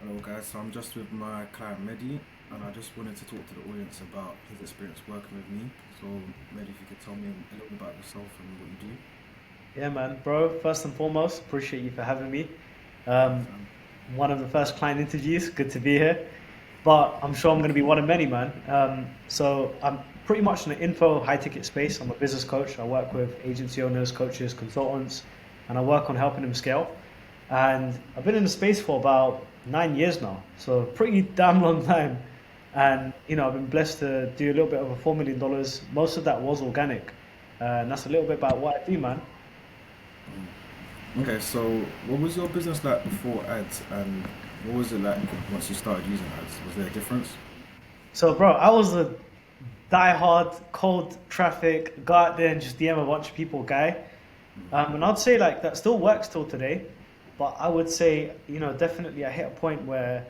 Hello guys, so I'm just with my client Mehdi and I just wanted to talk to the audience about his experience working with me. So Mehdi, if you could tell me a little bit about yourself and what you do. Yeah, man, bro. First and foremost, appreciate you for having me. Thank you, Um, fam. One of the first client interviews. Good to be here. But I'm sure I'm going to be one of many, man. So I'm pretty much in the info high ticket space. I'm a business coach. I work with agency owners, coaches, consultants, and I work on helping them scale. And I've been in the space for about 9 years now. So pretty damn long time. And I've been blessed to do a little bit over $4 million. Most of that was organic. And that's a little bit about what I do, man. Okay, so what was your business like before ads and what was it like once you started using ads? Was there a difference? So, bro, I was a die-hard, cold traffic, go out there and just DM a bunch of people guy. And I'd say like that still works till today. But I would say, definitely I hit a point where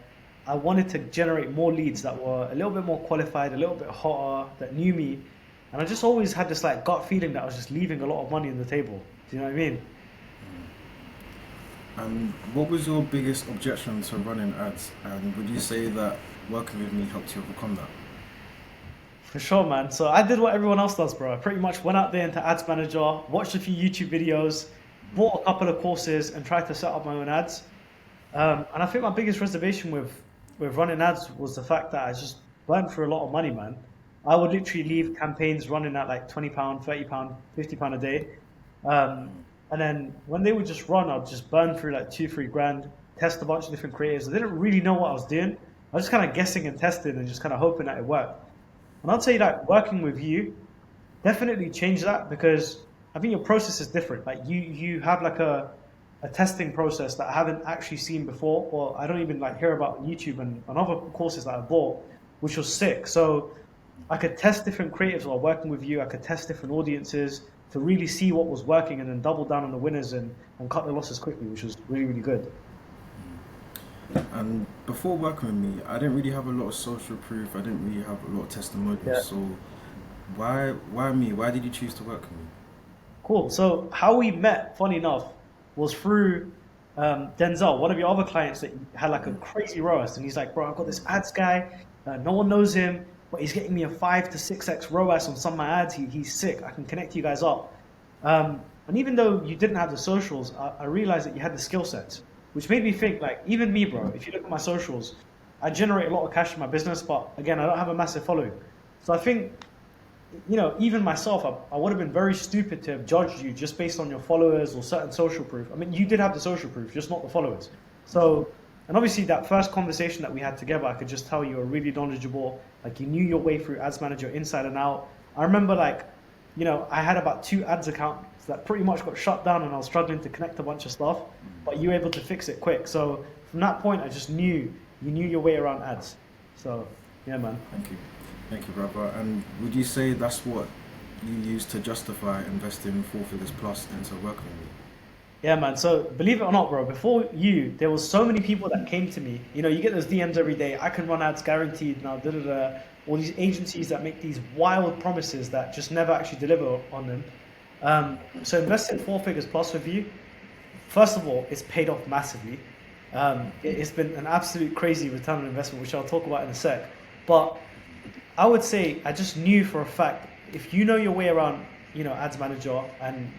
I wanted to generate more leads that were a little bit more qualified, a little bit hotter, that knew me. And I just always had this like gut feeling that I was just leaving a lot of money on the table. Do you know what I mean? And what was your biggest objection to running ads? And would you say that working with me helped you overcome that? For sure, man. So I did what everyone else does, bro. I pretty much went out there into Ads Manager, watched a few YouTube videos, bought a couple of courses, and tried to set up my own ads. And I think my biggest reservation with running ads was the fact that I just burned through a lot of money, man. I would literally leave campaigns running at like £20, £30, £50 a day. Um, and then when they would just run, I'd just burn through like two, 3 grand, test a bunch of different creatives. I didn't really know what I was doing. I was just kind of guessing and testing and just kind of hoping that it worked. And I'd say that working with you definitely changed that because I think your process is different. Like you have like a testing process that I haven't actually seen before, or I don't even like hear about on YouTube and other courses that I bought, which was sick. So I could test different creatives while working with you. I could test different audiences to really see what was working and then double down on the winners and cut the losses quickly, which was really, really good. And before working with me, I didn't really have a lot of social proof. I didn't really have a lot of testimonials. Yeah. So why me? Why did you choose to work with me? Cool. So how we met, funny enough, was through Denzel, one of your other clients that had like a crazy ROAS, and he's like, "Bro, I've got this ads guy. No one knows him, but he's getting me a 5 to 6x ROAS on some of my ads. He's sick. I can connect you guys up." And even though you didn't have the socials, I realized that you had the skill sets, which made me think like, even me, bro. If you look at my socials, I generate a lot of cash in my business, but again, I don't have a massive following. So I think even myself, I would have been very stupid to have judged you just based on your followers or certain social proof. I mean, you did have the social proof, just not the followers. So, and obviously that first conversation that we had together, I could just tell you were really knowledgeable. Like you knew your way through Ads Manager inside and out. I remember like, I had about two ads accounts that pretty much got shut down and I was struggling to connect a bunch of stuff, but you were able to fix it quick. So from that point, I just knew you knew your way around ads. So, yeah, man. Thank you. Thank you, brother. And would you say that's what you use to justify investing Forfeitors Plus into working with me? Yeah, man. So believe it or not, bro, before you, there was so many people that came to me. You get those DMs every day. I can run ads guaranteed now. Da da da. All these agencies that make these wild promises that just never actually deliver on them. So investing 4 figures plus with you. First of all, it's paid off massively. It's been an absolute crazy return on investment, which I'll talk about in a sec. But I would say I just knew for a fact if you know your way around, Ads Manager and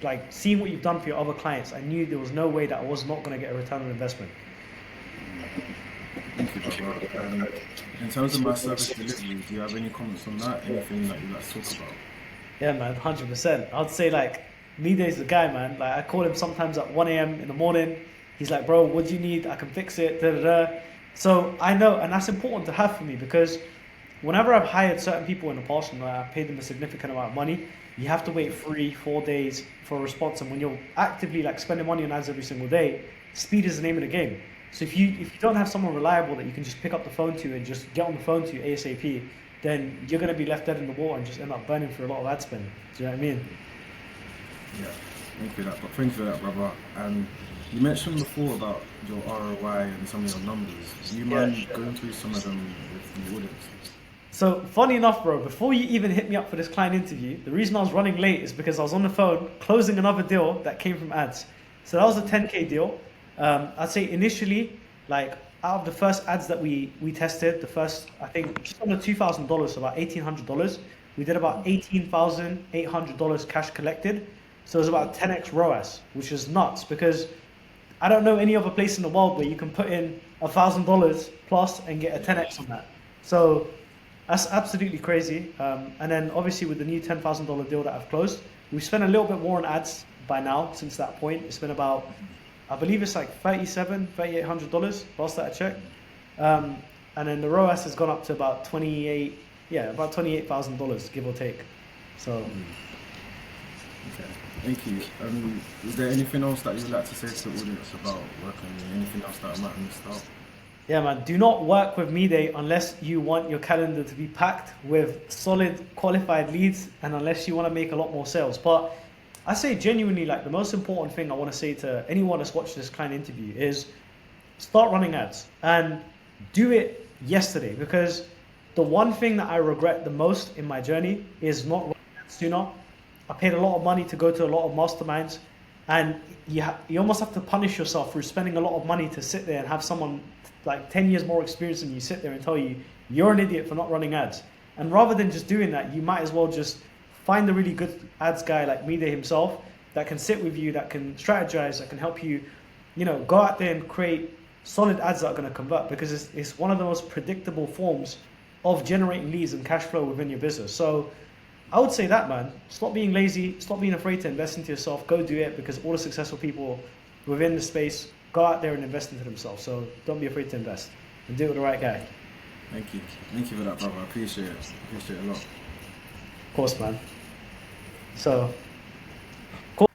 like seeing what you've done for your other clients, I knew there was no way that I was not going to get a return on investment. Thank you, brother. And in terms of my service delivery, do you have any comments on that? Anything that you'd like to talk about? Yeah, man, 100%. I'd say like Mide's the guy, man. Like I call him sometimes at 1 a.m. in the morning. He's like, bro, what do you need? I can fix it. Da, da, da. So I know, and that's important to have for me because whenever I've hired certain people in the past and I've paid them a significant amount of money, you have to wait 3, 4 days for a response. And when you're actively like spending money on ads every single day, speed is the name of the game. So if you don't have someone reliable that you can just pick up the phone to and just get on the phone to ASAP, then you're going to be left dead in the water and just end up burning through a lot of ad spend. Do you know what I mean? Yeah, thank you for that. But thank you for that, brother. And you mentioned before about your ROI and some of your numbers. Do you Yeah, mind sure. going through some of them with the audience? So funny enough, bro, before you even hit me up for this client interview, the reason I was running late is because I was on the phone closing another deal that came from ads. So that was a 10K deal. I'd say initially like out of the first ads that we tested, the first I think just under $2,000, so about $1,800, we did about $18,800 cash collected. So it was about 10x ROAS, which is nuts because I don't know any other place in the world where you can put in $1,000 plus and get a 10x on that. So that's absolutely crazy. And then obviously with the new $10,000 deal that I've closed, we've spent a little bit more on ads by now since that point. It's been about, I believe it's like $3,800 last that I checked. And then the ROAS has gone up to about about $28,000 give or take. So. Okay, thank you. Is there anything else that you would like to say to the audience about working with me? Anything else that I might have missed out? Yeah, man. Do not work with Mide unless you want your calendar to be packed with solid, qualified leads, and unless you want to make a lot more sales. But I say genuinely, like the most important thing I want to say to anyone that's watched this kind of interview is start running ads and do it yesterday. Because the one thing that I regret the most in my journey is not running ads sooner. I paid a lot of money to go to a lot of masterminds, and you almost have to punish yourself for spending a lot of money to sit there and have someone like 10 years more experience than you sit there and tell you you're an idiot for not running ads. And rather than just doing that, you might as well just find a really good ads guy like Mide himself that can sit with you, that can strategize, that can help you, go out there and create solid ads that are going to convert, because it's one of the most predictable forms of generating leads and cash flow within your business. So I would say that, man, stop being lazy, stop being afraid to invest into yourself, go do it, because all the successful people within the space go out there and invest into themselves. So don't be afraid to invest and do it with the right guy. Thank you. Thank you for that, brother. I appreciate it. Appreciate it a lot. Of course, man. So